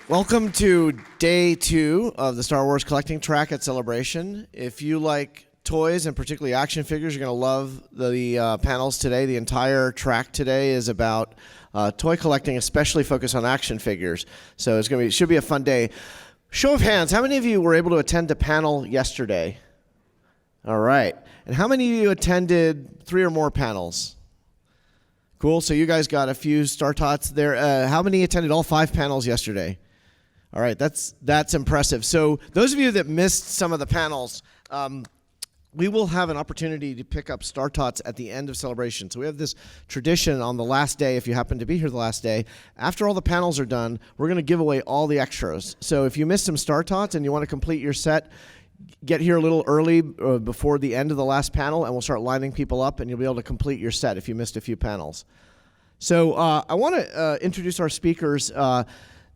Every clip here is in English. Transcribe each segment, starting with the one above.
Welcome to day 2 of the Star Wars collecting track at Celebration. If you like toys and particularly action figures, you're going to love the panels today. The entire track today is about toy collecting, especially focused on action figures. So it should be a fun day. Show of hands, how many of you were able to attend a panel yesterday? All right. And how many of you attended 3 or more panels? Cool. So you guys got a few Star Tots there. How many attended all 5 panels yesterday? All right, that's impressive. So those of you that missed some of the panels, we will have an opportunity to pick up Star Tots at the end of Celebration. So we have this tradition on the last day, if you happen to be here the last day, after all the panels are done, we're going to give away all the extras. So if you missed some Star Tots and you want to complete your set, get here a little early before the end of the last panel, and we'll start lining people up, and you'll be able to complete your set if you missed a few panels. So I want to introduce our speakers.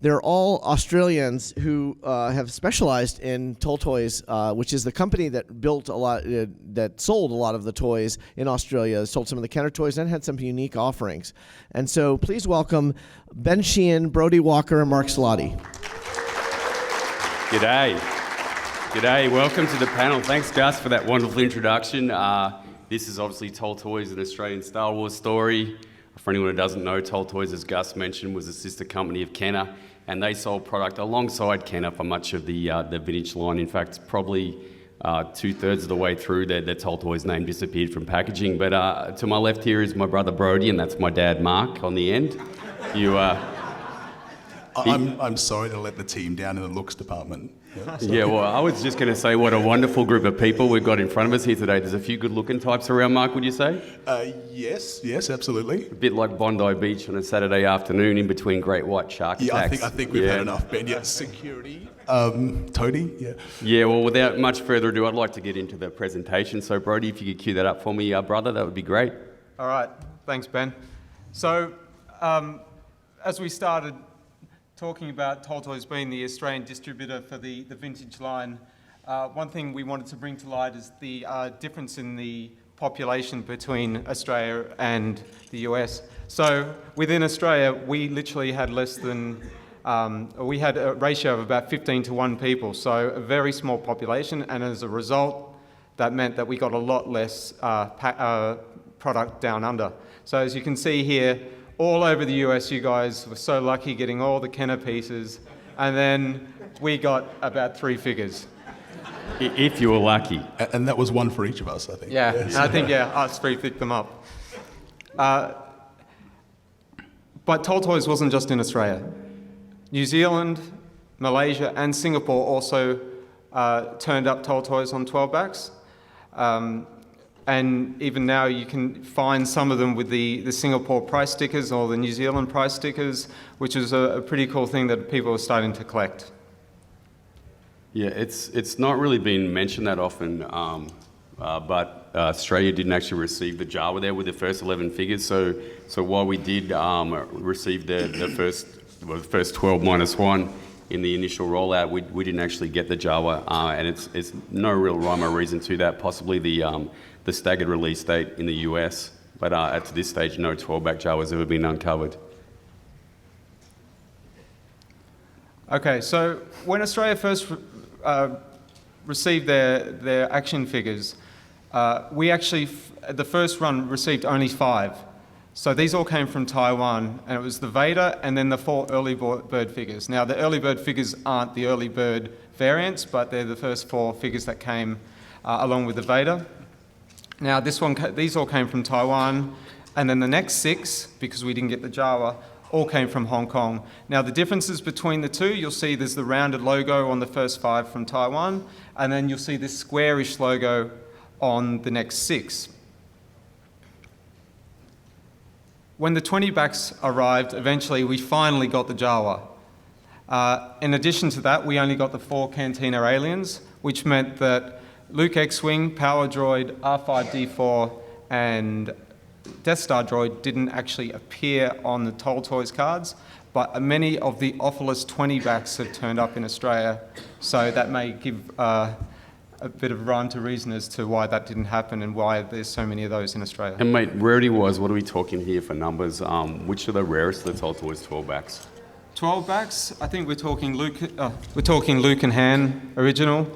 They're all Australians who have specialized in Toltoys, which is the company that built a lot, that sold a lot of the toys in Australia, sold some of the Kenner toys, and had some unique offerings. And so please welcome Ben Sheehan, Brody Walker, and Mark Salotti. G'day. G'day, welcome to the panel. Thanks, Gus, for that wonderful introduction. This is obviously Toltoys, an Australian Star Wars story. For anyone who doesn't know, Toltoys, as Gus mentioned, was a sister company of Kenner, and they sold product alongside Kenner for much of the vintage line. In fact, probably 2/3 of the way through, their Toltoys name disappeared from packaging. But to my left here is my brother Brody, and that's my dad Mark on the end. I'm sorry to let the team down in the looks department. Yeah, well, I was just going to say what a wonderful group of people we've got in front of us here today. There's a few good-looking types around, Mark, would you say? Yes, absolutely. A bit like Bondi Beach on a Saturday afternoon in between great white shark attacks. I think we've had enough, Ben. Yeah, security. Toady, yeah. Yeah, well, without much further ado, I'd like to get into the presentation. So, Brody, if you could cue that up for me, brother, that would be great. All right, thanks, Ben. So, as we started talking about Toltoys being the Australian distributor for the vintage line, one thing we wanted to bring to light is the difference in the population between Australia and the US. So within Australia, we literally had we had a ratio of about 15 to 1 people, so a very small population, and as a result, that meant that we got a lot less product down under. So as you can see here, all over the US, you guys were so lucky getting all the Kenner pieces, and then we got about 3 figures. If you were lucky. And that was one for each of us, I think. Yeah, yes. And I think, us 3 picked them up. But Toltoys wasn't just in Australia. New Zealand, Malaysia, and Singapore also turned up Toltoys on 12-backs. And even now you can find some of them with the Singapore price stickers or the New Zealand price stickers, which is a pretty cool thing that people are starting to collect. Yeah, it's not really been mentioned that often, but Australia didn't actually receive the Jawa there with the first 11 figures. So while we did receive the first 12 minus 1 in the initial rollout, we didn't actually get the Jawa, and it's no real rhyme or reason to that. Possibly the staggered release date in the US, but at this stage, no 12-back Jawa has ever been uncovered. Okay, so when Australia first received their action figures, we actually, the first run received only 5. So these all came from Taiwan, and it was the Vader and then the 4 early bird figures. Now, the early bird figures aren't the early bird variants, but they're the first 4 figures that came along with the Vader. Now, these all came from Taiwan, and then the next 6, because we didn't get the Jawa, all came from Hong Kong. Now, the differences between the two, you'll see there's the rounded logo on the first 5 from Taiwan, and then you'll see this squarish logo on the next 6. When the 20-backs arrived, eventually we finally got the Jawa. In addition to that, we only got the 4 Cantina aliens, which meant that Luke X-Wing, Power Droid, R5-D4, and Death Star Droid didn't actually appear on the Toltoys cards, but many of the Ophilus 20-backs have turned up in Australia, so that may give a bit of rhyme to reason as to why that didn't happen and why there's so many of those in Australia. And mate, rarity-wise, what are we talking here for numbers? Which are the rarest of the Toltoys 12-backs? 12 backs, I think we're talking Luke and Han original,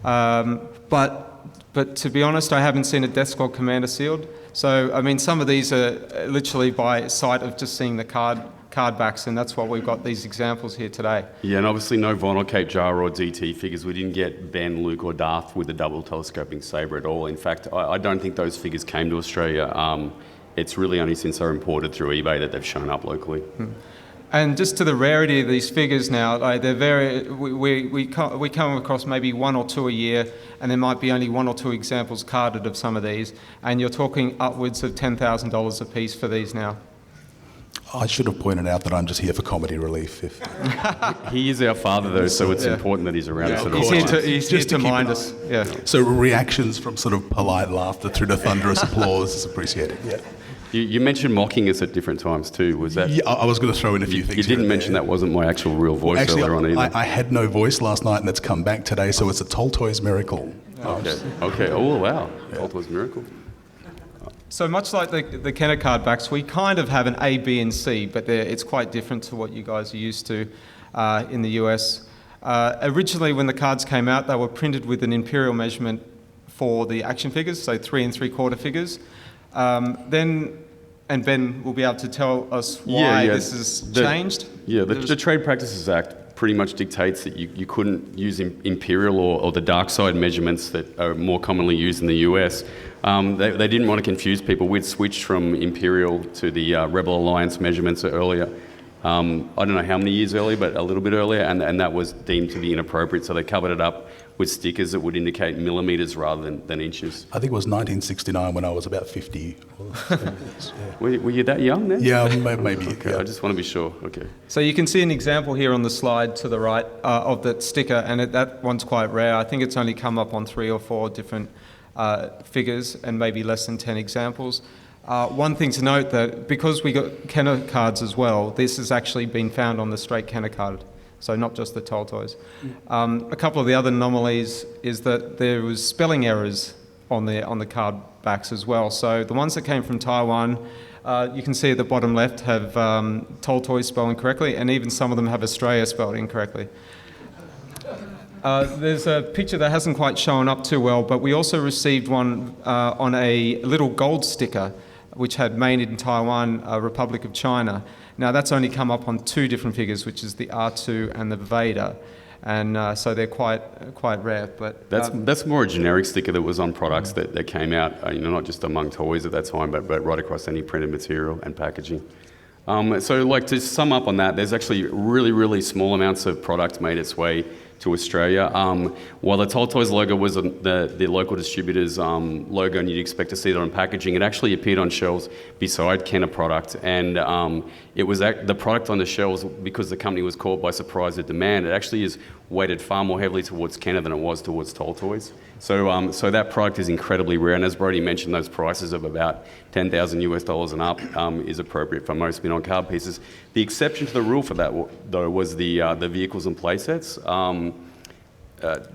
but to be honest, I haven't seen a Death Squad Commander sealed. So I mean, some of these are literally by sight of just seeing the card backs, and that's why we've got these examples here today. Yeah, and obviously no Vinyl Cape Jawa or DT figures. We didn't get Ben, Luke, or Darth with the double telescoping saber at all. In fact, I don't think those figures came to Australia. It's really only since they're imported through eBay that they've shown up locally. And just to the rarity of these figures now, like they're very. We come across maybe one or two a year, and there might be only one or two examples carded of some of these, and you're talking upwards of $10,000 a piece for these now. I should have pointed out that I'm just here for comedy relief. He is our father, though, so it's important that he's around. Yeah, sort of of course. He's here to mind us. Yeah. So reactions from sort of polite laughter through to thunderous applause is appreciated. Yeah. You mentioned mocking us at different times too. Was that? Yeah, I was going to throw in a few things. You didn't here mention that wasn't my actual real voice Actually, earlier on either. I had no voice last night, and it's come back today. So it's a Toltoys miracle. Okay. Oh wow. Toltoys miracle. So much like the Kenner card backs, we kind of have an A, B, and C, but it's quite different to what you guys are used to in the US. Originally, when the cards came out, they were printed with an imperial measurement for the action figures, so 3 3/4 figures. And Ben will be able to tell us why this has changed. Yeah, the Trade Practices Act pretty much dictates that you couldn't use imperial or the dark side measurements that are more commonly used in the US. They didn't want to confuse people. We'd switched from imperial to the Rebel Alliance measurements earlier. I don't know how many years earlier, but a little bit earlier, and that was deemed to be inappropriate, so they covered it up with stickers that would indicate millimetres rather than inches. I think it was 1969 when I was about 50. Were you that young then? Yeah, maybe. Okay, Yeah. I just want to be sure. Okay. So you can see an example here on the slide to the right of that sticker, and that one's quite rare. I think it's only come up on 3 or 4 different figures and maybe less than 10 examples. One thing to note that because we got Kenner cards as well, this has actually been found on the straight Kenner card, so not just the Toltoys. A couple of the other anomalies is that there was spelling errors on the card backs as well. So the ones that came from Taiwan, you can see at the bottom left have Toltoys spelled incorrectly, and even some of them have Australia spelled incorrectly. There's a picture that hasn't quite shown up too well, but we also received one on a little gold sticker which had made in Taiwan, Republic of China. Now that's only come up on 2 different figures, which is the R2 and the Vader, and so they're quite rare. But that's more a generic sticker that was on products that came out, not just among toys at that time, but right across any printed material and packaging. So like to sum up on that, there's actually really, really small amounts of product made its way to Australia. While the Toltoys logo was the local distributor's logo, and you'd expect to see that on packaging, it actually appeared on shelves beside Kenner product, and it was the product on the shelves, because the company was caught by surprise with demand, it actually is weighted far more heavily towards Kenner than it was towards Toltoys. So that product is incredibly rare, and as Brody mentioned, those prices of about $10,000 and up is appropriate for most spin-on card pieces. The exception to the rule for that, though, was the vehicles and playsets.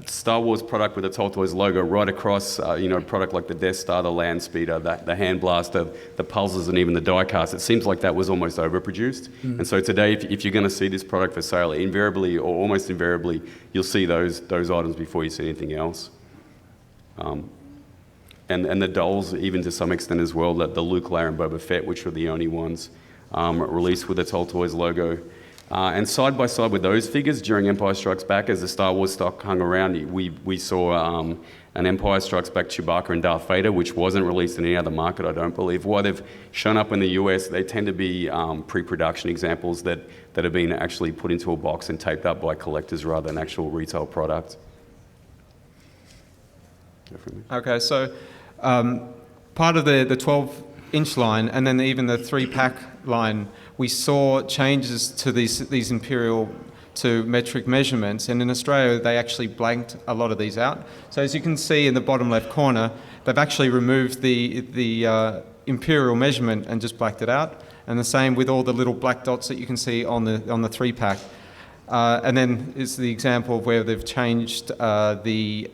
Star Wars product with the Toltoys logo right across, product like the Death Star, the Land Speeder, the Hand Blaster, the Pulsars, and even the die-cast. It seems like that was almost overproduced. And so today, if you're going to see this product for sale, invariably or almost invariably, you'll see those items before you see anything else. And the dolls, even to some extent as well, the Luke, Leia, and Boba Fett, which were the only ones released with the Toltoys logo. And side by side with those figures, during Empire Strikes Back, as the Star Wars stock hung around, we saw an Empire Strikes Back Chewbacca and Darth Vader, which wasn't released in any other market, I don't believe. While they've shown up in the US, they tend to be pre-production examples that have been actually put into a box and taped up by collectors rather than actual retail product. Okay, so part of the 12-inch line, and then even the 3-pack line, we saw changes to these imperial to metric measurements, and in Australia they actually blanked a lot of these out. So as you can see in the bottom left corner, they've actually removed the imperial measurement and just blacked it out, and the same with all the little black dots that you can see on the 3-pack. And then is the example of where they've changed the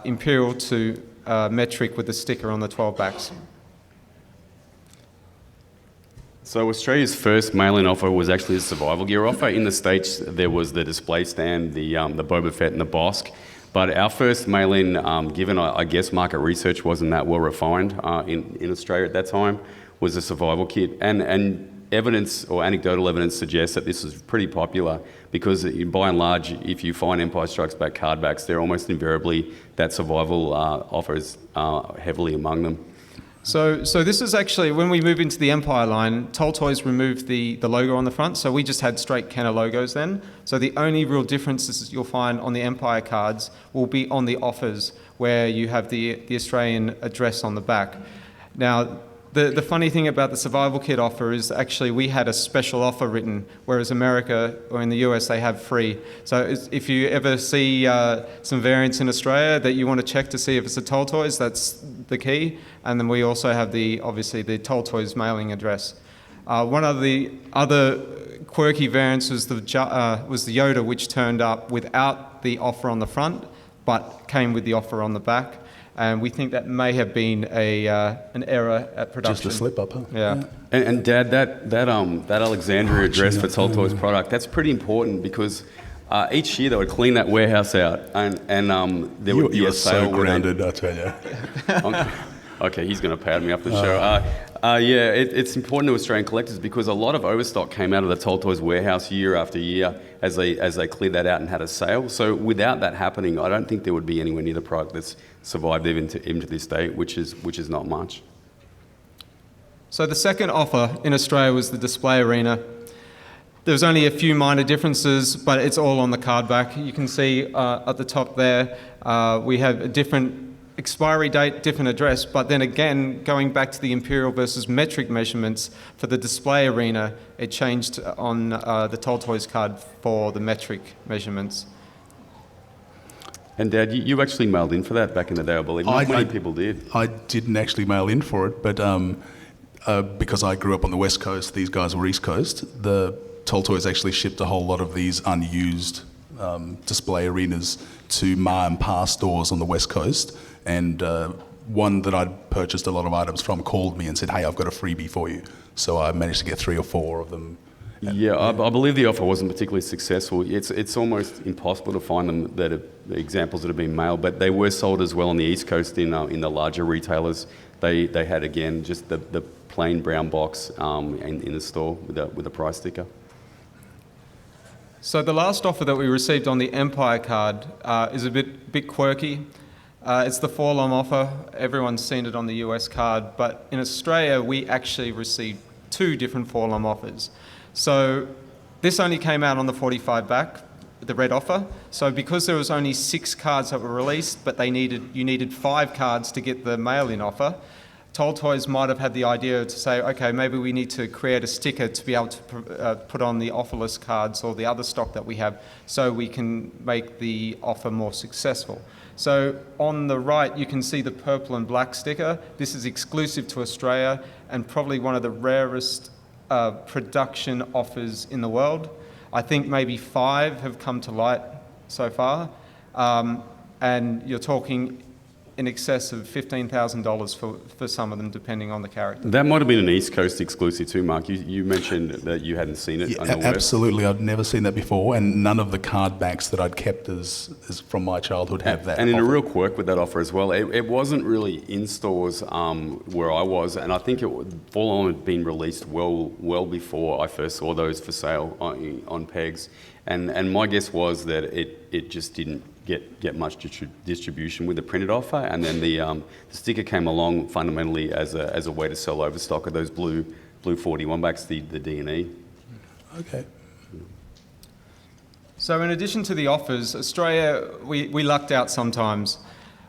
imperial to metric with the sticker on the 12 backs. So Australia's first mail-in offer was actually a survival gear offer. In the States, there was the display stand, the Boba Fett and the Bossk. But our first mail-in, given I guess market research wasn't that well refined in Australia at that time, was a survival kit. And evidence or anecdotal evidence suggests that this was pretty popular because by and large, if you find Empire Strikes Back card backs, they're almost invariably that survival offer is heavily among them. So this is actually, when we move into the Empire line, Toltoys removed the logo on the front, so we just had straight Kenner logos then. So the only real differences you'll find on the Empire cards will be on the offers, where you have the Australian address on the back. Now, the funny thing about the survival kit offer is actually we had a special offer written, whereas America or in the US they have free. So if you ever see some variants in Australia that you want to check to see if it's a Toltoys, that's the key. And then we also have obviously the Toltoys mailing address. One of the other quirky variants was the Yoda, which turned up without the offer on the front, but came with the offer on the back. And we think that may have been an error at production. Just a slip up, huh? Yeah. And Dad, that Alexandria address for Toltoys product, that's pretty important because each year they would clean that warehouse out and there would be a sale. You are so grounded, I tell you. Okay, he's going to pad me up the show. Yeah, it's important to Australian collectors because a lot of overstock came out of the Toltoys warehouse year after year as they cleared that out and had a sale. So without that happening, I don't think there would be anywhere near the product that's survived even to this day, which is not much. So the second offer in Australia was the display arena. There was only a few minor differences, but it's all on the card back. You can see at the top there, we have a different expiry date, different address, but then again, going back to the imperial versus metric measurements for the display arena, it changed on the Toltoys card for the metric measurements. And Dad, you actually mailed in for that back in the day, I believe. Not many people did. I didn't actually mail in for it, but because I grew up on the West Coast, these guys were East Coast, the Toltoys actually shipped a whole lot of these unused display arenas to Ma and Pa stores on the West Coast. And one that I'd purchased a lot of items from called me and said, hey, I've got a freebie for you. So I managed to get 3 or 4 of them. Yeah, I believe the offer wasn't particularly successful. It's almost impossible to find them examples that have been mailed, but they were sold as well on the East Coast in the larger retailers. They had, again, just the plain brown box in the store with a price sticker. So the last offer that we received on the Empire card is a bit quirky. It's the 4-lom offer. Everyone's seen it on the US card, but in Australia we actually received 2 different 4-lom offers. So this only came out on the 45 back, the red offer. So because there was only 6 cards that were released, but you needed 5 cards to get the mail-in offer, Toltoys might have had the idea to say, okay, maybe we need to create a sticker to be able to put on the offerless cards or the other stock that we have so we can make the offer more successful. So on the right, you can see the purple and black sticker. This is exclusive to Australia and probably one of the rarest production offers in the world. I think maybe 5 have come to light so far. And you're talking in excess of $15,000 for some of them, depending on the character. That might have been an East Coast exclusive too, Mark. You mentioned that you hadn't seen it on the West. Absolutely, I'd never seen that before, and none of the card backs that I'd kept as from my childhood have that. And in a real quirk with that offer as well, it wasn't really in stores where I was, and I think Fall On had been released well before I first saw those for sale on pegs. And my guess was that it just didn't get much distribution with the printed offer, and then the sticker came along fundamentally as a way to sell overstock of those blue 41 backs, the D&E. Okay. So in addition to the offers, Australia, we lucked out sometimes.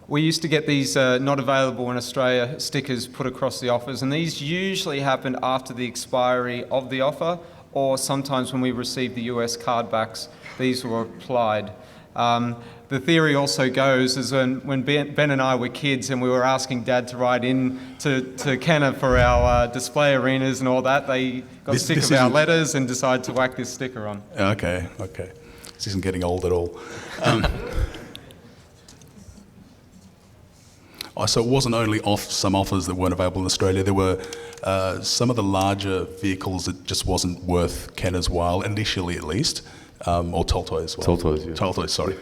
We used to get these not available in Australia stickers put across the offers, and these usually happened after the expiry of the offer, or sometimes when we received the US card backs, these were applied. The theory also goes is when Ben and I were kids and we were asking Dad to write in to Kenner for our display arenas and all that, they got sick of our letters and decided to whack this sticker on. Okay. This isn't getting old at all. So it wasn't only some offers that weren't available in Australia. There were some of the larger vehicles that just wasn't worth Kenna's while, initially at least, or Toltoys. Toltoys, yeah. Toltoys, sorry.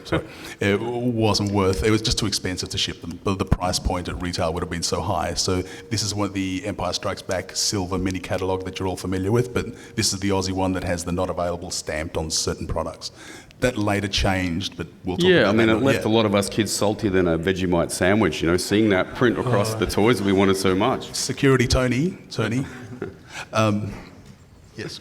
It wasn't worth. It was just too expensive to ship them. But the price point at retail would have been so high. So this is one of the Empire Strikes Back silver mini catalogue that you're all familiar with. But this is the Aussie one that has the not available stamped on certain products. That later changed, but we'll talk about that. Yeah, I mean, it later. left a lot of us kids saltier than a Vegemite sandwich, seeing that print across the toys that we wanted so much. Security, Tony. Yes.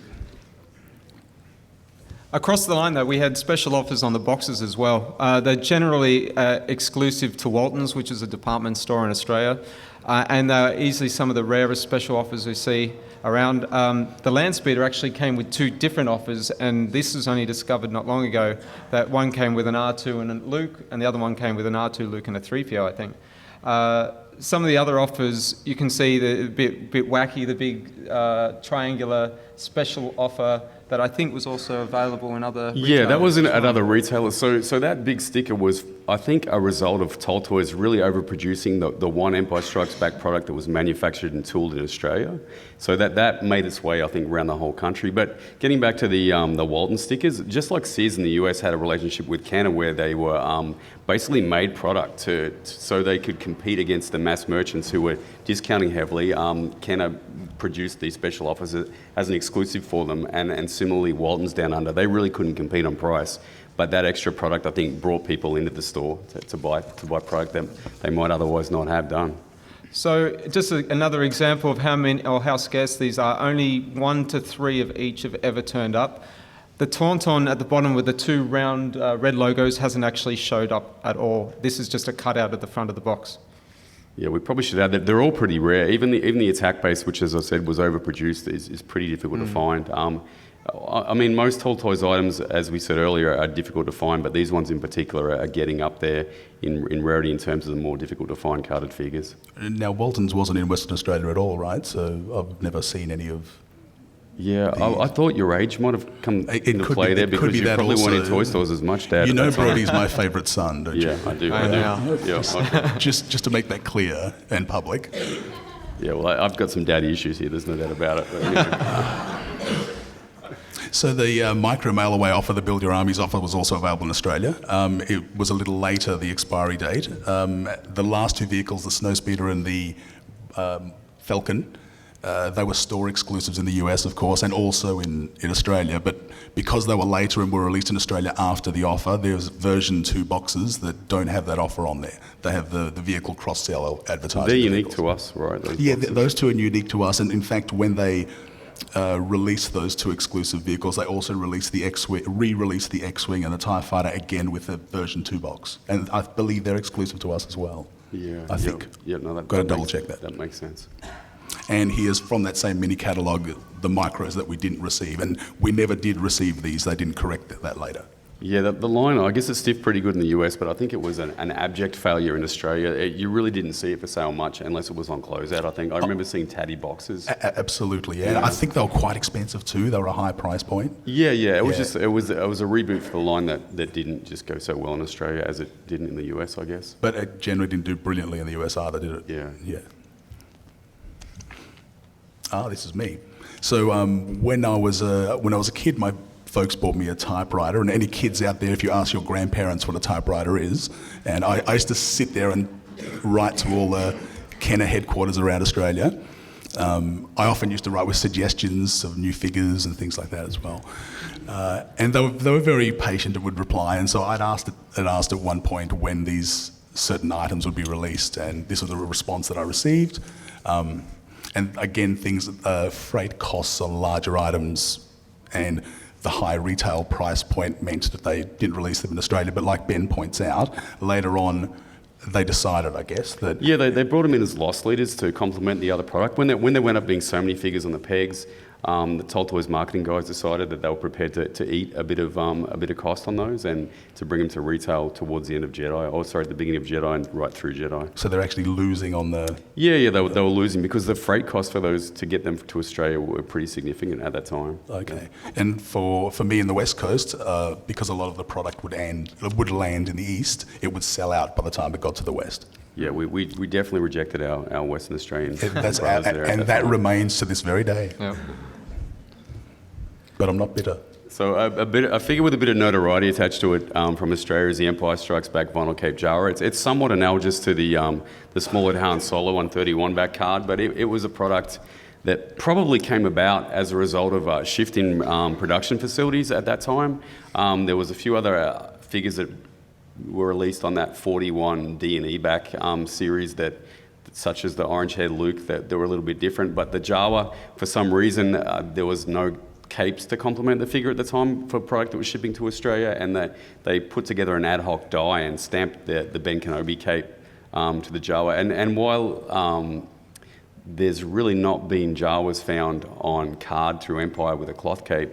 Across the line, though, we had special offers on the boxes as well. They're generally exclusive to Waltons, which is a department store in Australia, and they're easily some of the rarest special offers we see around. The Landspeeder actually came with 2 different offers, and this was only discovered not long ago, that one came with an R2 and a Luke, and the other one came with an R2 Luke and a 3PO, I think. Some of the other offers, you can see the bit wacky, the big triangular special offer that I think was also available in other retailers. Yeah, that was at other retailers. So that big sticker was, I think, a result of Toltoys really overproducing the one Empire Strikes Back product that was manufactured and tooled in Australia. So that made its way, I think, around the whole country. But getting back to the Walton stickers, just like Sears in the US had a relationship with Kenna where they were basically made product so they could compete against the mass merchants who were discounting heavily. Kenna produced these special offers as an exclusive for them, and similarly Waltons down under, they really couldn't compete on price. But that extra product, I think, brought people into the store to buy product that they might otherwise not have done. So just another example of how many or how scarce these are. Only 1 to 3 of each have ever turned up. The Tauntaun at the bottom with the 2 round red logos hasn't actually showed up at all. This is just a cutout at the front of the box. Yeah, we probably should add that they're all pretty rare. Even the attack base, which, as I said, was overproduced, is pretty difficult to find. I mean, most Toltoys items, as we said earlier, are difficult to find, but these ones in particular are getting up there in rarity in terms of the more difficult to find carded figures. Now, Waltons wasn't in Western Australia at all, right? So I've never seen any of... Yeah, I thought your age might have come into play there because you probably weren't in toy stores as much, Dad. You know Brody's my favourite son, don't you? Yeah, I do. Yeah, okay. Just to make that clear and public. Yeah, well, I've got some daddy issues here, there's no doubt about it. But, So the micro mail away offer, the Build Your Armies offer, was also available in Australia. It was a little later, the expiry date. The last 2 vehicles, the Snowspeeder and the Falcon, they were store exclusives in the US, of course, and also in Australia. But because they were later and were released in Australia after the offer, there's version 2 boxes that don't have that offer on there. They have the vehicle cross-sell advertising. they're unique to us, right? Those 2 are unique to us. And in fact, when they released those 2 exclusive vehicles, they also released the re-released the X-Wing and the TIE Fighter again with a version 2 box. And I believe they're exclusive to us as well. Yeah, I think. Yeah, no, Got to double check that. That makes sense. And here's from that same mini catalogue the micros that we didn't receive, and we never did receive these. They didn't correct that later. Yeah, the line, I guess it stiffed pretty good in the US, but I think it was an abject failure in Australia. You really didn't see it for sale much unless it was on closeout, I think. I remember seeing tatty boxes. Absolutely, yeah. I think they were quite expensive too. They were a high price point. Yeah. It was a reboot for the line that didn't just go so well in Australia as it didn't in the US, I guess. But it generally didn't do brilliantly in the US either, did it? Yeah. This is me. So when I was a kid, my folks bought me a typewriter, and any kids out there, if you ask your grandparents what a typewriter is, and I used to sit there and write to all the Kenna headquarters around Australia. I often used to write with suggestions of new figures and things like that as well. And they were very patient and would reply, and so I'd asked at one point when these certain items would be released, and this was the response that I received. And again, freight costs on larger items and the high retail price point meant that they didn't release them in Australia. But like Ben points out, later on, they decided, I guess, that... Yeah, they brought them in as loss leaders to complement the other product. When there went up being so many figures on the pegs, the Toltoys marketing guys decided that they were prepared to eat a bit of cost on those and to bring them to retail towards the end of Jedi, the beginning of Jedi and right through Jedi. So they're actually losing on the... Yeah, they were losing because the freight costs for those to get them to Australia were pretty significant at that time. Okay. And for me in the West Coast, because a lot of the product would land in the East, it would sell out by the time it got to the West. Yeah, we definitely rejected our Western Australian That's, brothers there. and that remains to this very day. Yeah. But I'm not bitter. So a figure with a bit of notoriety attached to it from Australia is the Empire Strikes Back Vinyl Cape Jawa. It's somewhat analogous to the smaller Han Solo 131 back card, but it was a product that probably came about as a result of a shift in production facilities at that time. There was a few other figures that were released on that 41 D&E back series that, such as the orange-haired Luke, that they were a little bit different. But the Jawa, for some reason, there was no capes to complement the figure at the time for a product that was shipping to Australia, and they put together an ad hoc die and stamped the Ben Kenobi cape to the Jawa. And while there's really not been Jawas found on card through Empire with a cloth cape,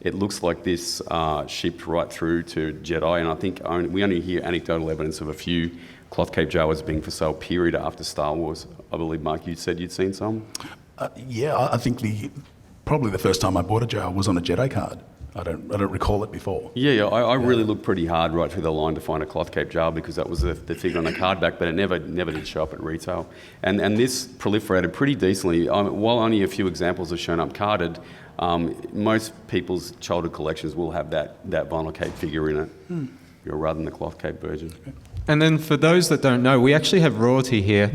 it looks like this shipped right through to Jedi, and I think we only hear anecdotal evidence of a few cloth cape Jawas being for sale period after Star Wars. I believe, Mark, you said you'd seen some? Yeah, I think probably the first time I bought a Jawa was on a Jedi card. I don't recall it before. Yeah, I really looked pretty hard right through the line to find a cloth cape Jawa because that was the figure on the card back, but it never did show up at retail. And this proliferated pretty decently. While only a few examples have shown up carded, most people's childhood collections will have that vinyl cape figure in it, rather than the cloth cape version. And then for those that don't know, we actually have royalty here.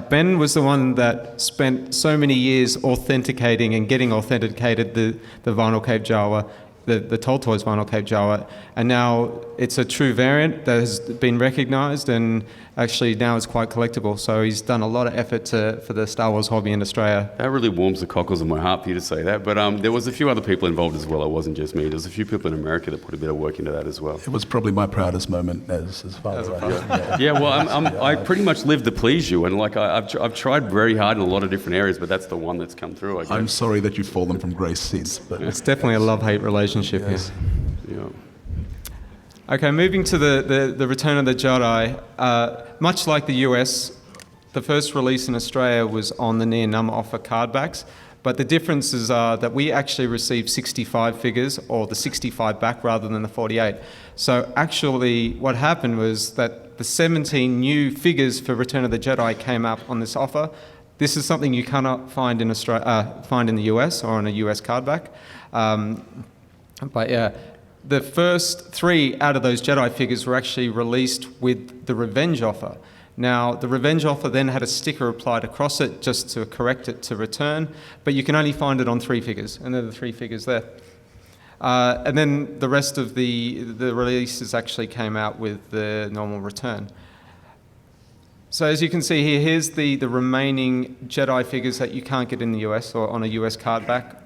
Ben was the one that spent so many years authenticating and getting authenticated the Vinyl Cape Jawa, the Toltoys Vinyl Cape Jawa, and now it's a true variant that has been recognised, and actually now it's quite collectible. So he's done a lot of effort for the Star Wars hobby in Australia. That really warms the cockles of my heart for you to say that, but there was a few other people involved as well. It wasn't just me. There's a few people in America that put a bit of work into that as well. It was probably my proudest moment as far as I know. Yeah, well, I pretty much live to please you, and I've tried very hard in a lot of different areas, but that's the one that's come through, I guess. I'm sorry that you've fallen from grace since, but It's definitely a love-hate relationship here. Yeah. Okay, moving to the Return of the Jedi. Much like the US, the first release in Australia was on the near numb offer card backs, but the differences are that we actually received 65 figures, or the 65 back rather than the 48. So actually what happened was that the 17 new figures for Return of the Jedi came up on this offer. This is something you cannot find in find in the US or on a US card back. But yeah, the first 3 out of those Jedi figures were actually released with the Revenge offer. Now, the Revenge offer then had a sticker applied across it just to correct it to return, but you can only find it on 3 figures, and they're the 3 figures there. And then the rest of the releases actually came out with the normal return. So as you can see here, here's the remaining Jedi figures that you can't get in the US or on a US card back.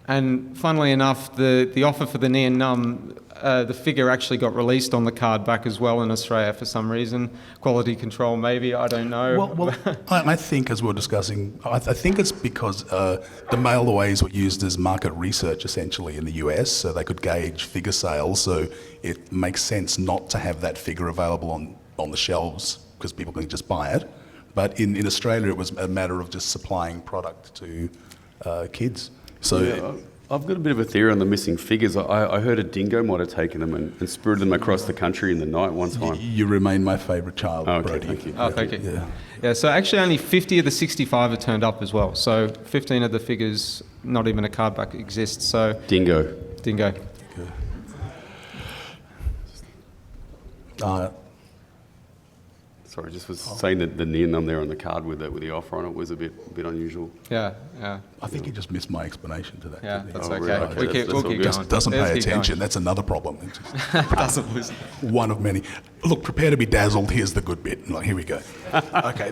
And funnily enough, the offer for the near numb, the figure actually got released on the card back as well in Australia for some reason. Quality control, maybe, I don't know. Well, I think, as we were discussing, I think it's because the mail-aways were used as market research, essentially, in the US, so they could gauge figure sales, so it makes sense not to have that figure available on the shelves, because people can just buy it. But in Australia, it was a matter of just supplying product to kids. So yeah, I've got a bit of a theory on the missing figures. I heard a dingo might have taken them and spirited them across the country in the night one time. You remain my favourite child, Okay, Brody. thank you. Oh, thank you. Yeah. Yeah, so actually only 50 of the 65 are turned up as well. So 15 of the figures, not even a card back exists. So Dingo. dingo. Sorry, just was saying that the near numb there on the card with the offer on it was a bit unusual. Yeah. I think you just missed my explanation to that. Yeah, didn't you? that's Oh, okay. really? Okay, We'll that's keep all going. good. Doesn't Let's pay keep attention. going. That's another problem. It's just Doesn't listen. one of many. Look, prepare to be dazzled. Here's the good bit. Like, here we go. Okay.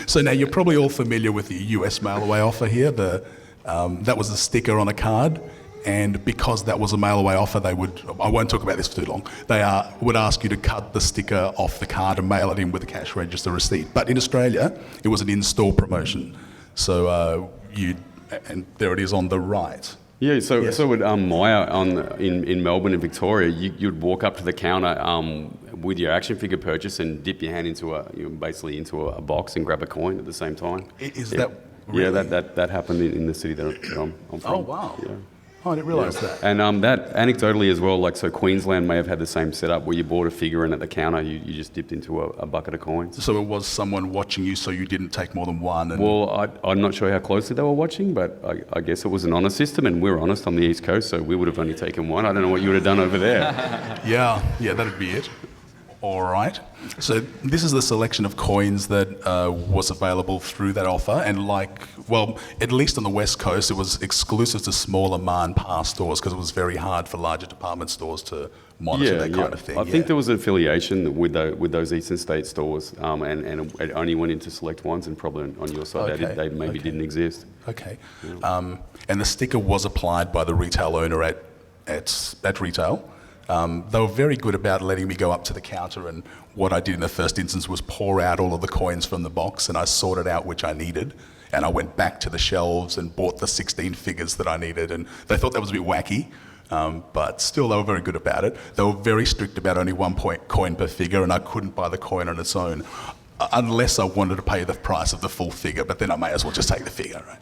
So now you're probably all familiar with the US mail-away offer here. That was a sticker on a card. And because that was a mail-away offer, I won't talk about this for too long, they would ask you to cut the sticker off the card and mail it in with a cash register receipt. But in Australia, it was an in-store promotion. So and there it is on the right. Yeah, so Yes. at Myer in Melbourne and Victoria, you'd walk up to the counter with your action figure purchase and dip your hand into a box and grab a coin at the same time. Is Yeah. that really? Yeah, that happened in the city that I'm from. Oh, wow. Yeah. Oh, I didn't realise that. And that anecdotally as well, like, so Queensland may have had the same setup where you bought a figure and at the counter you just dipped into a bucket of coins. So it was someone watching you, so you didn't take more than one. And Well, I'm not sure how closely they were watching, but I guess it was an honour system, and we're honest on the East Coast, so we would have only taken one. I don't know what you would have done over there. yeah, that'd be it. All right. So this is the selection of coins that was available through that offer, and at least on the West Coast, it was exclusive to smaller ma and pa stores because it was very hard for larger department stores to monitor that kind of thing. I think there was an affiliation with those Eastern State stores, and it only went into select ones, and probably on your side they maybe didn't exist. Okay. And the sticker was applied by the retail owner at retail. They were very good about letting me go up to the counter, and what I did in the first instance was pour out all of the coins from the box, and I sorted out which I needed, and I went back to the shelves and bought the 16 figures that I needed, and they thought that was a bit wacky, but still they were very good about it. They were very strict about only one coin per figure, and I couldn't buy the coin on its own unless I wanted to pay the price of the full figure, but then I may as well just take the figure, right?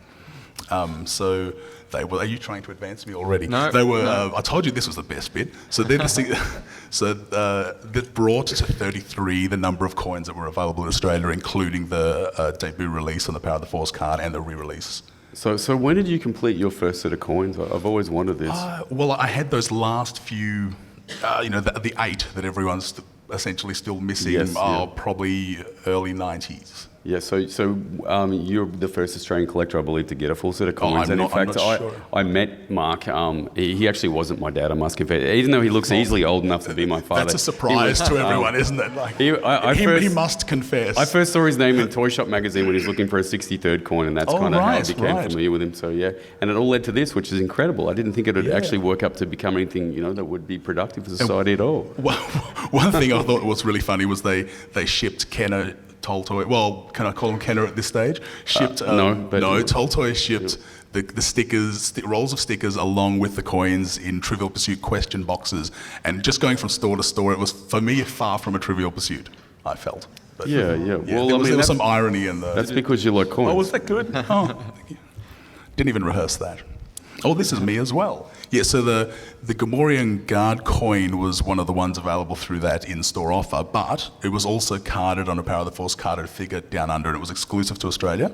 So they were. Are you trying to advance me already? No. They were. No. I told you this was the best bit. So they're that brought to 33 the number of coins that were available in Australia, including the debut release on the Power of the Force card and the re-release. So when did you complete your first set of coins? I've always wondered this. Well, I had those last few, the 8 that everyone's essentially still missing. Yes, yeah. Probably early 90s. Yeah, so you're the first Australian collector, I believe, to get a full set of coins. I'm and in not fact, sure. I met Mark. He actually wasn't my dad, I must confess. Even though he looks easily old enough to be my father. That's a surprise to everyone, isn't it? He must confess. I first saw his name in Toy Shop magazine when he was looking for a 63rd coin, and that's kind of how I became familiar with him. So yeah, and it all led to this, which is incredible. I didn't think it would actually work up to become anything that would be productive for society at all. Well, one thing I thought was really funny was they shipped Kenner Toltoy. Well, can I call him Kenner at this stage? Shipped no. Toltoy shipped the stickers, rolls of stickers, along with the coins in Trivial Pursuit question boxes. And just going from store to store, it was for me far from a Trivial Pursuit. I felt. But, Yeah. Well, there was some irony in the. That's because you like coins. Oh, was that good? Oh, thank you. Didn't even rehearse that. Oh, this is me as well. Yeah, so the Gamorrean Guard coin was one of the ones available through that in-store offer, but it was also carded on a Power of the Force carded figure down under, and it was exclusive to Australia.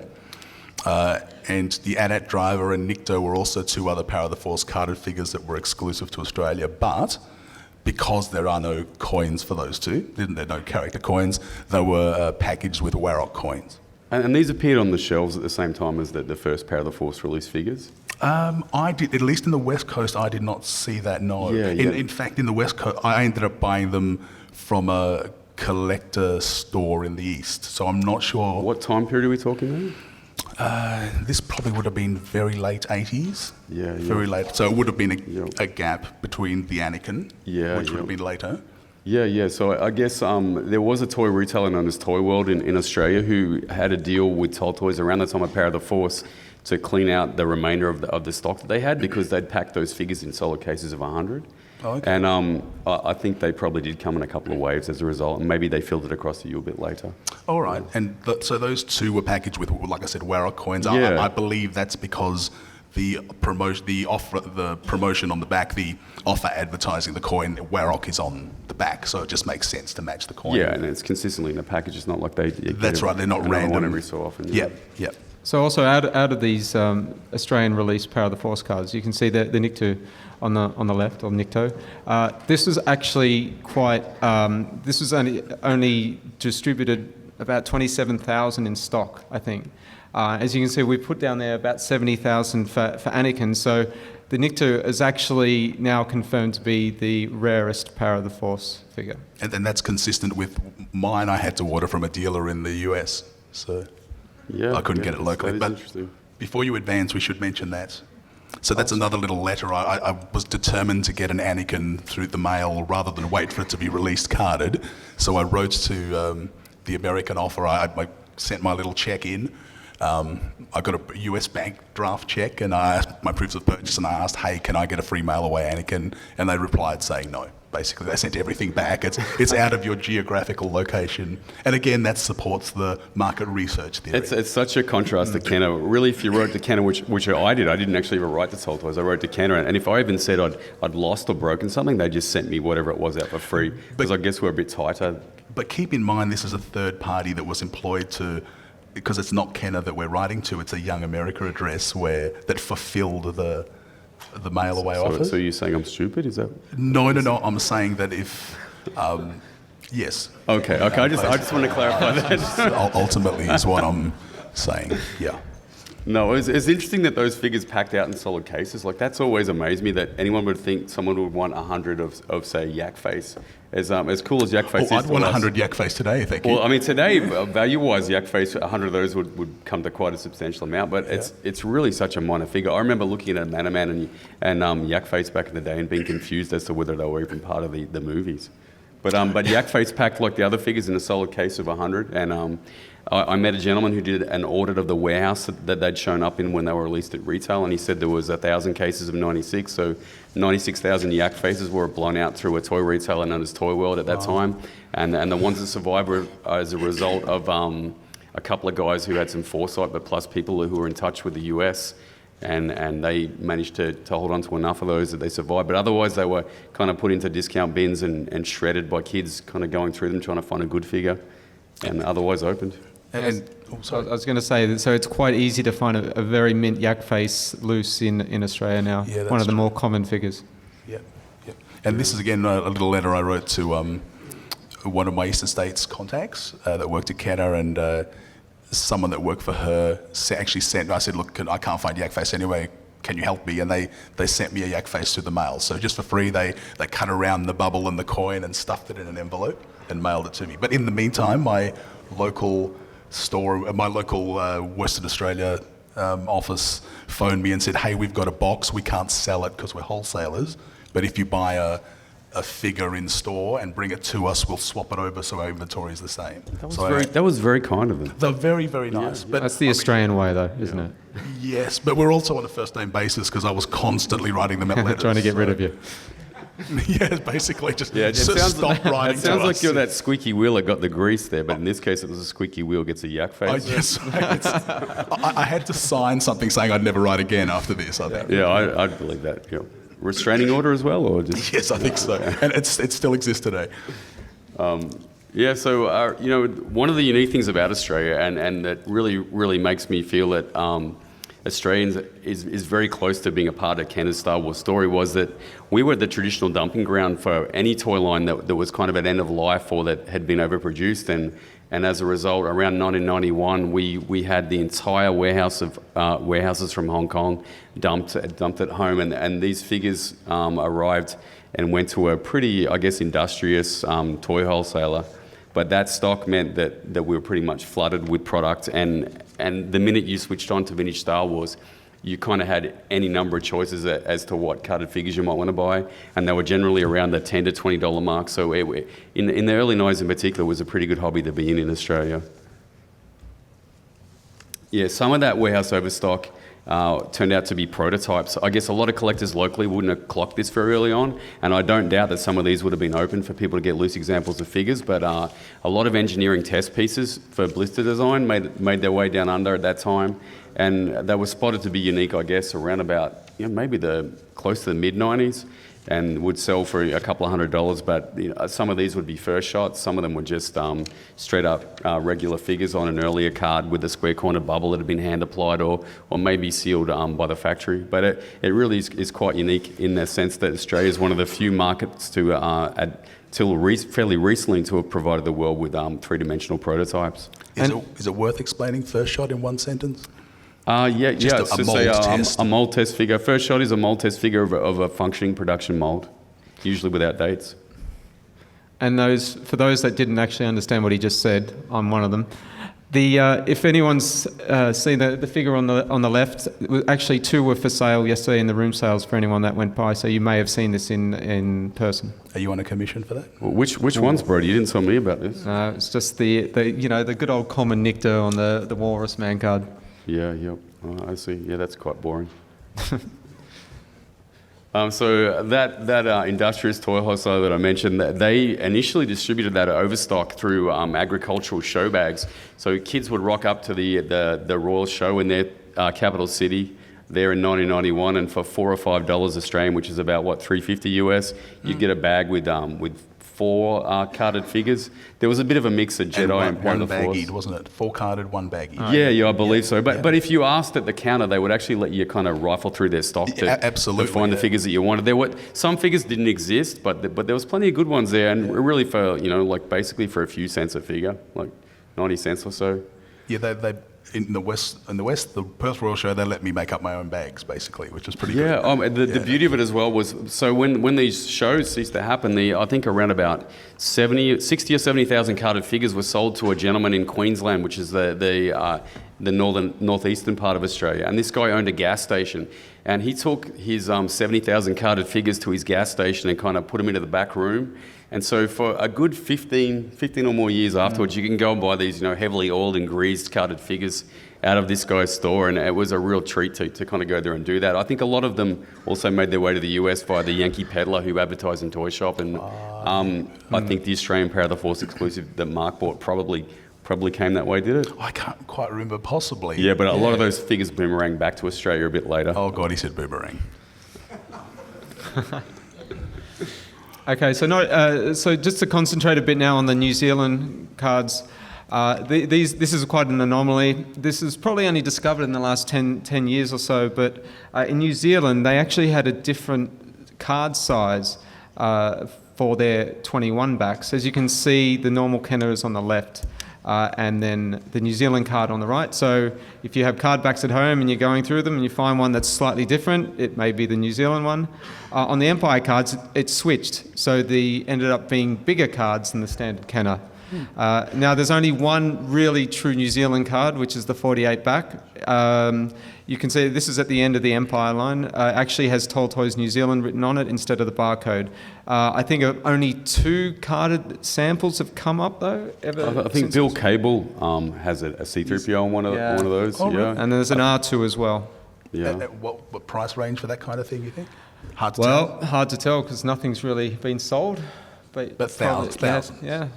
And the AT-AT driver and Nikto were also 2 other Power of the Force carded figures that were exclusive to Australia, but because there are no coins for those 2, there are no character coins, they were packaged with Warrock coins. And these appeared on the shelves at the same time as the first Power of the Force release figures? I did, at least in the West Coast, I did not see that, no. Yeah. In fact, in the West Coast, I ended up buying them from a collector store in the East, so I'm not sure. What time period are we talking about? This probably would have been very late 80s. Yeah. Very late. So it would have been a gap between the Anakin, which would have been later. Yeah. So I guess there was a toy retailer known as Toy World in Australia who had a deal with Toltoys around the time of Power of the Force to clean out the remainder of the stock that they had because they'd packed those figures in solid cases of 100. Oh, okay. And I think they probably did come in a couple of waves as a result, and maybe they filled it across to you a bit later. All right. And so those 2 were packaged with, like I said, Warrock coins. Yeah. I believe that's because the promotion on the back, the offer advertising the coin, Warrock is on the back, so it just makes sense to match the coin. Yeah, and it's consistently in the package. It's not like they. That's right. They're not random. One every so often. Yep. So also out of these Australian release Power of the Force cards, you can see the Nikto on the left, or Nikto. This was actually quite. This was only distributed about 27,000 in stock, I think. As you can see, we put down there about 70,000 for Anakin. So the Nikto is actually now confirmed to be the rarest Power of the Force figure. And then that's consistent with mine. I had to order from a dealer in the US, so. Yeah, I couldn't get it locally. That is But interesting. before you advance, we should mention that. So that's another little letter. I was determined to get an Anakin through the mail rather than wait for it to be released carded. So I wrote to the American offer. I sent my little check in, I got a US bank draft check, and I asked my proofs of purchase, and I asked, hey, can I get a free mail away Anakin? And they replied saying no. Basically, they sent everything back. It's out of your geographical location. And again, that supports the market research theory. It's such a contrast to Kenner. Really, if you wrote to Kenner, which I didn't actually ever write to Toltoys. I wrote to Kenner, and if I even said I'd lost or broken something, they just sent me whatever it was out for free, because I guess we're a bit tighter. But keep in mind, this is a third party that was employed because it's not Kenner that we're writing to, it's a Young America address that fulfilled the mail away offers. So you're saying I'm stupid? Is that? No. I'm saying that if, yes. Okay. I just want to clarify that. Ultimately is what I'm saying. Yeah. No, it's interesting that those figures packed out in solid cases. Like, that's always amazed me that anyone would think someone would want 100 of say Yak Face. As cool as Yak Face is. I'd want 100 Yak Face today, thank you. Well, I mean, today, value-wise, Yak Face, 100 of those would come to quite a substantial amount, but it's really such a minor figure. I remember looking at Manaman and Yak Face back in the day and being confused as to whether they were even part of the movies. But Yak Face packed like the other figures in a solid case of 100, and I met a gentleman who did an audit of the warehouse that they'd shown up in when they were released at retail, and he said there was 1,000 cases of 96, so 96,000 Yak Faces were blown out through a toy retailer known as Toy World at that time, and the ones that survived were as a result of a couple of guys who had some foresight, but plus people who were in touch with the US, and they managed to hold on to enough of those that they survived. But otherwise, they were kind of put into discount bins and shredded by kids kind of going through them trying to find a good figure, and otherwise opened. I was going to say that, so it's quite easy to find a very mint Yak Face loose in Australia now. Yeah, that's one of the true. more common figures. Yeah. And this is again a little letter I wrote to one of my Eastern States contacts that worked at Kenner, and someone that worked for her actually sent. I said, look, I can't find Yak Face anyway. Can you help me? And they sent me a Yak Face through the mail. So just for free, they cut around the bubble and the coin and stuffed it in an envelope and mailed it to me. But in the meantime, my local store, my local Western Australia office phoned me and said, hey, we've got a box, we can't sell it because we're wholesalers, but if you buy a figure in store and bring it to us, we'll swap it over so our inventory is the same. That was very kind of them. They're very, very nice. Yeah. But That's the Australian way, though, isn't it? Yes, but we're also on a first-name basis because I was constantly writing them out letters. Trying to get rid of you. Yeah, basically just stop writing. It sounds like you're that squeaky wheel that got the grease there, but in this case, it was a squeaky wheel gets a Yak Face. Yes, I had to sign something saying I'd never write again after this. I think. Yeah, I'd believe that. Yeah. Restraining order as well, or just? Yes, I think so, and it still exists today. Yeah, so one of the unique things about Australia, and that really makes me feel that Australians is very close to being a part of Kenner's Star Wars story, was that we were the traditional dumping ground for any toy line that was kind of at end of life or that had been overproduced, and as a result, around 1991, we had the entire warehouses from Hong Kong dumped at home, and these figures arrived and went to a pretty, I guess, industrious toy wholesaler. But that stock meant that we were pretty much flooded with product, and the minute you switched on to vintage Star Wars, you kind of had any number of choices as to what carded figures you might want to buy, and they were generally around the $10 to $20 mark. So in the early 90s in particular, it was a pretty good hobby to be in Australia. Yeah, some of that warehouse overstock turned out to be prototypes. I guess a lot of collectors locally wouldn't have clocked this very early on, and I don't doubt that some of these would have been open for people to get loose examples of figures, but a lot of engineering test pieces for blister design made their way down under at that time, and they were spotted to be unique, I guess, around about maybe close to the mid-90s, and would sell for a couple of $100, but some of these would be first shots, some of them were just straight up regular figures on an earlier card with a square corner bubble that had been hand applied or maybe sealed by the factory. But it really is quite unique in the sense that Australia is one of the few markets fairly recently to have provided the world with three-dimensional prototypes. Is it worth explaining first shot in one sentence? It's a mold test. A mold test figure. First shot is a mold test figure of a functioning production mold, usually without dates. And for those that didn't actually understand what he just said, I'm one of them. If anyone's seen the figure on the left, actually two were for sale yesterday in the room sales for anyone that went by, so you may have seen this in person. Are you on a commission for that? Well, which ones, Brody? You didn't tell me about this. It's just the good old common Nictor on the Walrus man card. Yeah, yep. Oh, I see. Yeah, that's quite boring. So that industrious toy wholesaler that I mentioned, they initially distributed that overstock through agricultural show bags. So kids would rock up to the Royal Show in their capital city there in 1991, and for $4 or $5 Australian, which is about what, $3.50 US, you'd get a bag with 4 carded figures. There was a bit of a mix of Jedi and Power of the Force. One baggied, wasn't it? 4 carded, 1 baggied. Yeah, I believe so. But if you asked at the counter, they would actually let you kind of rifle through their stock to find the figures that you wanted. Some figures didn't exist, but there was plenty of good ones there, and really for basically for a few cents a figure, like 90 cents or so. Yeah, they in the West, the Perth Royal Show, they let me make up my own bags, basically, which was pretty good. The beauty of it as well was, so when these shows used to happen, I think around about 60 or 70,000 carded figures were sold to a gentleman in Queensland, which is the northeastern part of Australia. And this guy owned a gas station, and he took his 70,000 carded figures to his gas station and kind of put them into the back room. And so for a good 15 or more years afterwards, you can go and buy these, heavily oiled and greased carded figures out of this guy's store, and it was a real treat to kind of go there and do that. I think a lot of them also made their way to the US via the Yankee Peddler, who advertised in Toy Shop, and I think the Australian Power of the Force exclusive that Mark bought probably came that way, did it? I can't quite remember, possibly. Yeah, but a lot of those figures boomerang back to Australia a bit later. Oh God, he said boomerang. Okay, so just to concentrate a bit now on the New Zealand cards, this is quite an anomaly. This is probably only discovered in the last 10 years or so, but in New Zealand they actually had a different card size for their 21 backs. As you can see, the normal Kenner is on the left, and then the New Zealand card on the right. So if you have card backs at home and you're going through them and you find one that's slightly different, it may be the New Zealand one. On the Empire cards, it switched, so they ended up being bigger cards than the standard Kenner. Now there's only one really true New Zealand card, which is the 48 back. You can see this is at the end of the Empire line. Actually has Toltoys New Zealand written on it instead of the barcode. I think only 2 carded samples have come up though. I think Bill Cable has a C3PO on one of those. Oh, really? And there's an R2 as well. Yeah. What price range for that kind of thing, you think? Hard to tell. Hard to tell because nothing's really been sold. But thousands. Yeah.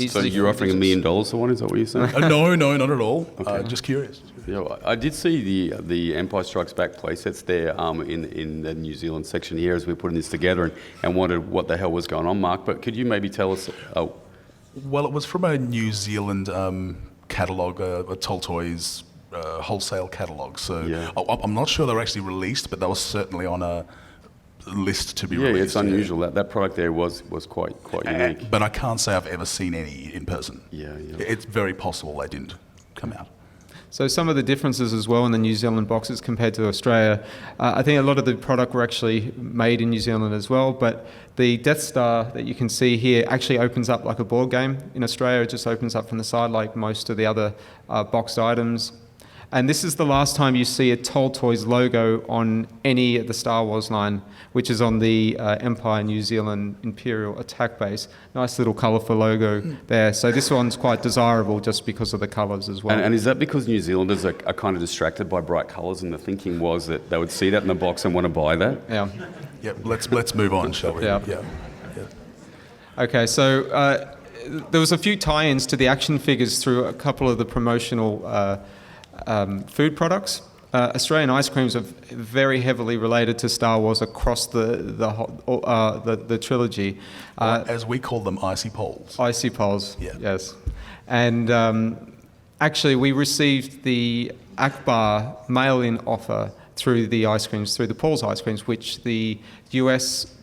So you're offering $1 million for one? Is that what you're saying? No, not at all. Okay. Just curious. Yeah, I did see the Empire Strikes Back playsets there in the New Zealand section here as we were putting this together, and wondered what the hell was going on, Mark. But could you maybe tell us? Well, it was from a New Zealand catalogue, a Toltoys wholesale catalogue. So yeah. I'm not sure they were actually released, but they were certainly on a list to be released. Yeah, it's unusual. That product there was quite unique. But I can't say I've ever seen any in person. Yeah. It's very possible they didn't come out. So some of the differences as well in the New Zealand boxes compared to Australia, I think a lot of the product were actually made in New Zealand as well, but the Death Star that you can see here actually opens up like a board game. In Australia, it just opens up from the side like most of the other boxed items. And this is the last time you see a Toltoys logo on any of the Star Wars line, which is on the Empire New Zealand Imperial Attack Base. Nice little colourful logo there. So this one's quite desirable just because of the colours as well. And is that because New Zealanders are kind of distracted by bright colours, and the thinking was that they would see that in the box and want to buy that? Yeah. Yep. Let's move on, shall we? Yeah. Okay. So there was a few tie-ins to the action figures through a couple of the promotional food products. Australian ice creams are very heavily related to Star Wars across the trilogy. As we call them, icy poles. Icy poles, yeah. Yes. And actually, we received the Akbar mail-in offer through the ice creams, through the Paul's ice creams, which the US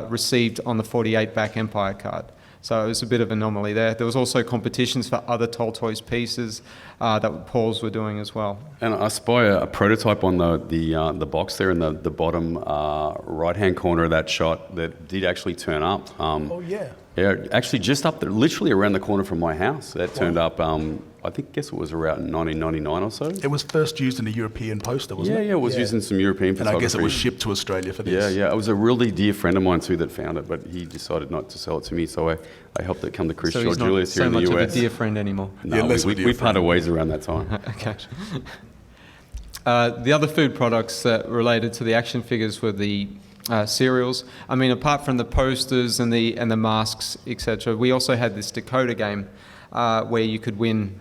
received on the 48-back Empire card. So it was a bit of an anomaly there. There was also competitions for other Toltoys pieces that Paul's were doing as well. And I spy a prototype on the box there in the bottom right-hand corner of that shot that did actually turn up. Oh, yeah. Yeah, actually just up there, literally around the corner from my house. That turned up, guess it was around 1999 or so. It was first used in a European poster, wasn't it? Yeah, it was used in some European photography. And I guess it was shipped to Australia for this. Yeah. It was a really dear friend of mine too that found it, but he decided not to sell it to me, so I helped it come to Chris George Julius here in the US. So he's not so much of a dear friend anymore? No, we parted ways around that time. Okay. The other food products that related to the action figures were the cereals. I mean, apart from the posters and the masks, etc., we also had this Dakota game where you could win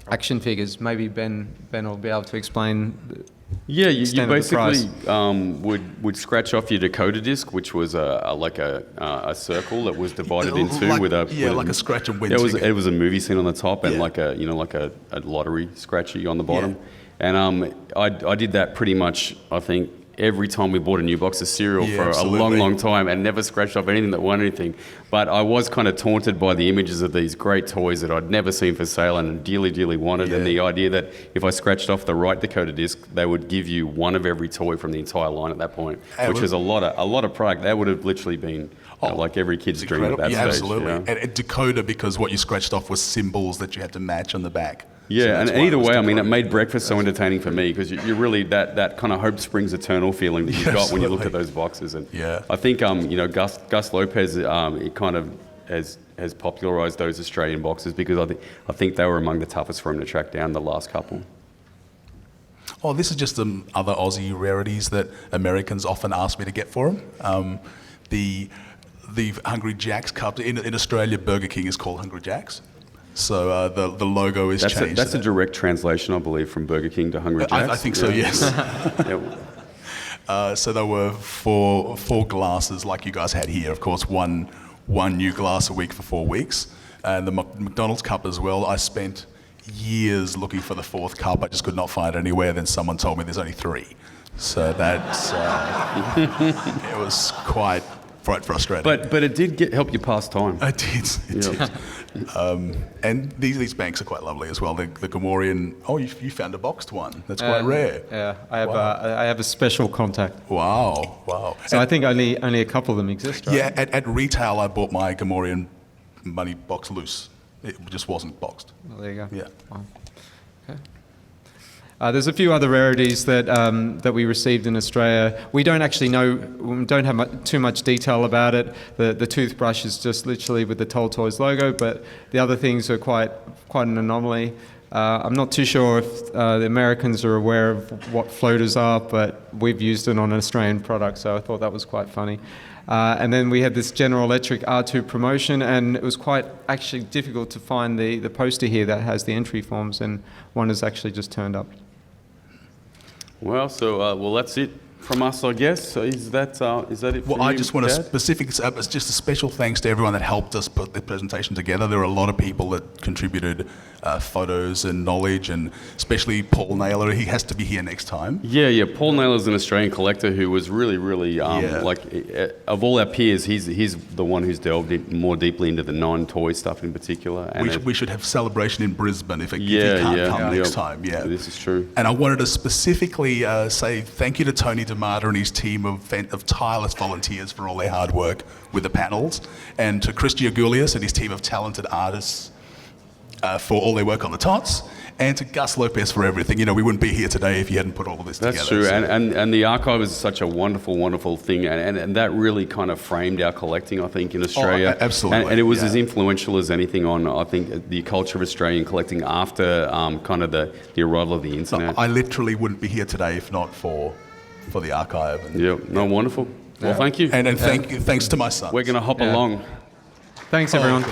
action figures. Maybe Ben will be able to explain. Yeah, you extent of the prize. basically would scratch off your Dakota disc, which was a circle that was divided in two with a scratch and win. It was a movie scene on the top and like a lottery scratchy on the bottom. And I did that pretty much, I think, every time we bought a new box of cereal for a long time, and never scratched off anything that won anything. But I was kind of taunted by the images of these great toys that I'd never seen for sale and dearly wanted, and the idea that if I scratched off the right Dakota disc, they would give you one of every toy from the entire line at that point, which is a lot of product. That would have literally been like every kid's dream at that stage. Absolutely. And Dakota, because what you scratched off was symbols that you had to match on the back. Yeah, so and either way, I mean, it made breakfast so entertaining for me because you really, that kind of hope springs eternal feeling that you got when you look at those boxes. And I think, Gus Lopez, it kind of has popularised those Australian boxes because I think they were among the toughest for him to track down, the last couple. Oh, this is just some other Aussie rarities that Americans often ask me to get for them. The Hungry Jack's cup, in Australia, Burger King is called Hungry Jack's. So the logo is changed. That's a direct translation, I believe, from Burger King to Hungry Jack's. I think so, yes. So there were four glasses like you guys had here. Of course, one new glass a week for 4 weeks. And the McDonald's cup as well. I spent years looking for the fourth cup. I just could not find it anywhere. Then someone told me there's only 3. So that's it was quite frustrating. But it did help you pass time. It did. And these banks are quite lovely as well. The Gomorian. Oh, you found a boxed one. That's quite rare. Yeah, I have a special contact. Wow. So I think only a couple of them exist, right? Yeah, at retail I bought my Gomorian money box loose. It just wasn't boxed. Well, there you go. Yeah. Wow. Okay. There's a few other rarities that we received in Australia. We don't actually know, we don't have too much detail about it. The toothbrush is just literally with the Toltoys logo, but the other things are quite an anomaly. I'm not too sure if the Americans are aware of what floaters are, but we've used it on an Australian product, so I thought that was quite funny. And then we had this General Electric R2 promotion, and it was quite actually difficult to find the poster here that has the entry forms, and one has actually just turned up. Well, so that's it from us, I guess. So is that it? Well, I just want to just a special thanks to everyone that helped us put the presentation together. There were a lot of people that contributed photos and knowledge, and especially Paul Naylor. He has to be here next time. Yeah. Paul Naylor's an Australian collector who was really of all our peers, he's the one who's delved more deeply into the non-toy stuff in particular. And we should have celebration in Brisbane if he can't come next time. Yeah, this is true. And I wanted to specifically say thank you to Tony DeMata and his team of tireless volunteers for all their hard work with the panels, and to Chris Giorgulius and his team of talented artists for all their work on the tots, and to Gus Lopez for everything. We wouldn't be here today if he hadn't put all of this together. That's true, so. and the archive is such a wonderful thing, and that really kind of framed our collecting, I think, in Australia. Oh, absolutely. And it was as influential as anything on, I think, the culture of Australian collecting after kind of the arrival of the internet. I literally wouldn't be here today if not for the archive. Wonderful. Well, thank you. And thanks to my son. We're going to hop along. Thanks, everyone.